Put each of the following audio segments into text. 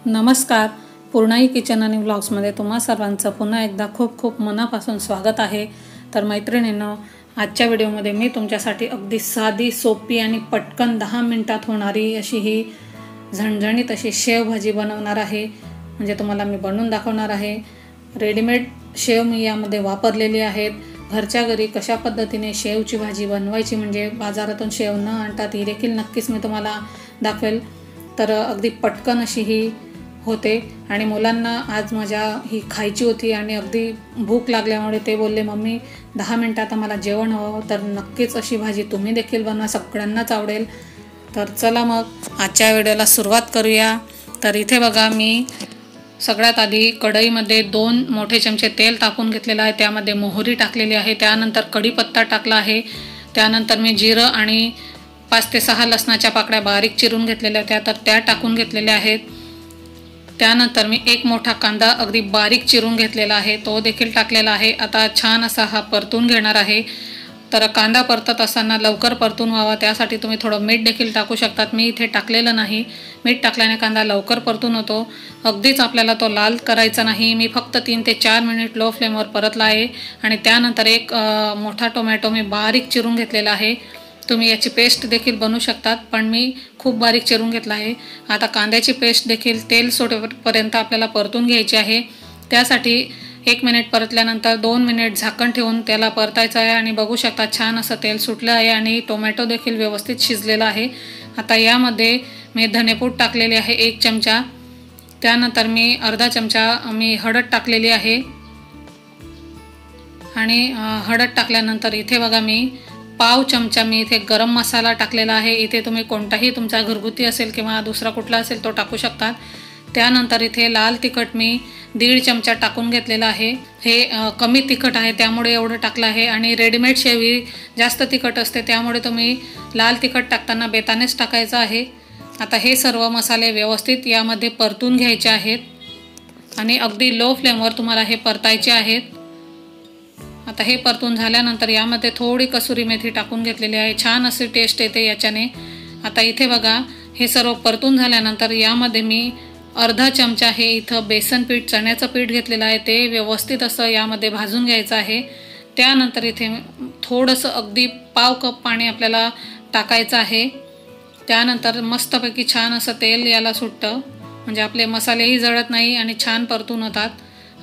नमस्कार, पूर्णाई किचन आणि व्लॉग्समध्ये तुम्हा सर्वांचं पुन्हा एकदा खूप खूप मनापासून स्वागत आहे। तर मैत्रिणींनो, आजच्या व्हिडिओमध्ये मी तुमच्यासाठी अगदी साधी, सोपी आणि पटकन 10 मिनिटात होणारी अशी ही झणझणीत अशी शेव भाजी बनवणार आहे। म्हणजे तुम्हाला मी बनवून दाखवणार आहे। रेडीमेड शेव मी यामध्ये वापरलेली आहेत। घरच्या घरी कशा पद्धतीने शेवची भाजी बनवायची म्हणजे बाजारातून शेव न आणता ती देखील नक्कीच मी तुम्हाला दाखवेल। तर अगदी पटकन अशी ही होते आणि मुलांना आज माझ्या ही खायची होती आणि अगदी भूक लागल्यामुळे ते बोलले, मम्मी 10 मिनिटात आम्हाला जेवण हवं। तर नक्कीच अशी भाजी तुम्ही देखील बनवा, सगळ्यांनाच आवडेल। तर चला मग आजच्या व्हिडिओला सुरुवात करूया। तर इथे बघा, मी सगळ्यात आधी कढईमध्ये 2 मोठे चमचे तेल टाकून घेतलेलं आहे। त्यामध्ये मोहरी टाकलेली आहे, त्यानंतर कढीपत्ता टाकला आहे, त्यानंतर मी जिरं आणि 5 ते 6 लसणाच्या पाकळ्या बारीक चिरून घेतलेल्या होत्या तर त्या टाकून घेतलेल्या आहेत। त्यानंतर मी 1 मोठा कांदा अगदी बारीक चिरून घेतलेला आहे, तो देखील टाकलेला आहे। आता छान असा हा परतून घेणार आहे। तर कांदा परतत असताना लवकर परतून व्हावा त्यासाठी तुम्ही थोडं मीठ देखील टाकू शकतात। मी इथे टाकलेलं नाही, मीठ टाकल्याने कांदा लवकर परतून होतो। अगदीच आपल्याला तो लाल करायचा नाही। मी फक्त 3 ते 4 मिनिट लो फ्लेमवर परतला आहे आणि त्यानंतर 1 मोठा टोमॅटो मी बारीक चिरून घेतलेला आहे। तुम्ही याची पेस्ट देखील बनवू शकतात, पण मी खूप बारीक चिरून घेतला आहे। आता कांद्याची पेस्ट देखील तेल सोडेपर्यंत आपल्याला परतून घ्यायची आहे। त्यासाठी 1 मिनिट परतल्यानंतर 2 मिनिट झाकण ठेवून त्याला परतायचं आहे आणि बघू शकता छान असं तेल सुटलं आहे आणि टोमॅटो देखील व्यवस्थित शिजलेला आहे। आता यामध्ये मी धनेपूड टाकलेली आहे 1 चमचा, त्यानंतर मी अर्धा चमचा हळद टाकलेली आहे आणि हळद टाकल्यानंतर इथे बघा मी पाव चमचा मी इथे गरम मसाला टाकलेला आहे। इथे तुम्ही कोणताही तुमचा घरगुती असेल किंवा दुसरा कुठला असेल तो टाकू शकतात। त्यानंतर इथे लाल तिखट मी 1.5 चमचा टाकून घेतलेला आहे। हे कमी तिखट आहे त्यामुळे एवढं टाकलं आहे आणि रेडीमेड शेव ही जास्त तिखट असते त्यामुळे तुम्ही लाल तिखट टाकताना बेतानेच टाकायचं आहे। आता हे सर्व मसाले व्यवस्थित यामध्ये परतून घ्यायचे आहेत आणि अगदी लो फ्लेमवर तुम्हाला हे परतायचे आहेत। आता हे परतून झाल्यानंतर यामध्ये थोडी कसुरी मेथी टाकून घेतलेली आहे, छान अशी टेस्ट येते याच्याने। आता इथे बघा, हे सर्व परतून झाल्यानंतर यामध्ये मी अर्धा चमचा हे इथं बेसन पीठ, चण्याचं पीठ घेतलेलं आहे, ते व्यवस्थित असं यामध्ये भाजून घ्यायचं आहे। त्यानंतर इथे थोडंसं अगदी पाव कप पाणी आपल्याला टाकायचं आहे। त्यानंतर मस्तपैकी छान असं तेल याला सुटतं, म्हणजे आपले मसालेही जळत नाही आणि छान परतून होतात।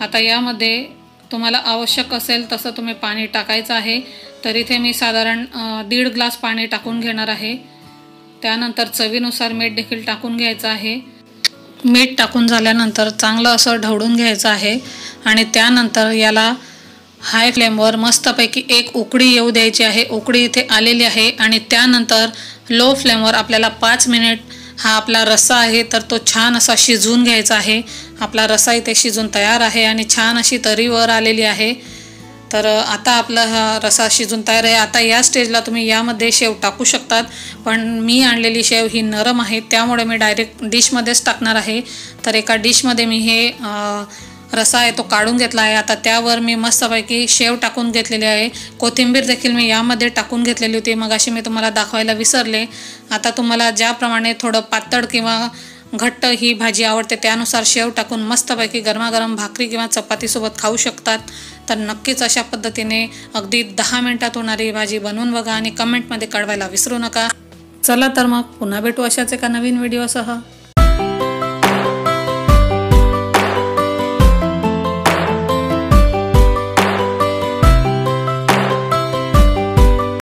आता यामध्ये तुम्हाला आवश्यक असेल तसं तुम्ही पाणी टाकायचं आहे। तर इथे मी साधारण 1.5 ग्लास पाणी टाकून घेणार आहे। त्यानंतर चवीनुसार मीठ देखील टाकून घ्यायचं आहे। मीठ टाकून झाल्यानंतर चांगलं असं ढवळून घ्यायचं आहे आणि त्यानंतर याला हाय फ्लेमवर मस्तपैकी 1 उकळी येऊ द्यायची आहे। उकळी इथे आलेली आहे आणि त्यानंतर लो फ्लेमवर आपल्याला 5 मिनिट हा आपला रस्सा आहे तर तो छान असा शिजवून घ्यायचा आहे। आपला रस्सा इथे शिजून तयार आहे आणि छान अशी तरीवर आलेली आहे। तर आता आपला हा रस्सा शिजून तयार आहे। आता या स्टेजला तुम्ही यामध्ये शेव टाकू शकतात, पण मी आणलेली शेव ही नरम आहे त्यामुळे मी डायरेक्ट डिशमध्येच टाकणार आहे। तर एका डिशमध्ये मी हे रस्सा आहे तो काढून घेतला आहे। आता त्यावर मी मस्तपैकी शेव टाकून घेतलेली आहे। कोथिंबीर देखील मी यामध्ये टाकून घेतलेली होती, मगाशी मी तुम्हाला दाखवायला विसरले। आता तुम्हाला ज्याप्रमाणे थोडं पातळ किंवा घट्ट ही भाजी आवडते त्यानुसार शेव टाकून मस्तपैकी गरमागरम भाकरी किंवा चपातीसोबत खाऊ शकतात। तर नक्कीच अशा पद्धतीने अगदी 10 मिनिटात होणारी भाजी बनवून बघा आणि कमेंटमध्ये कळवायला विसरू नका। चला तर मग पुन्हा भेटू अशाच एका नवीन व्हिडिओसह।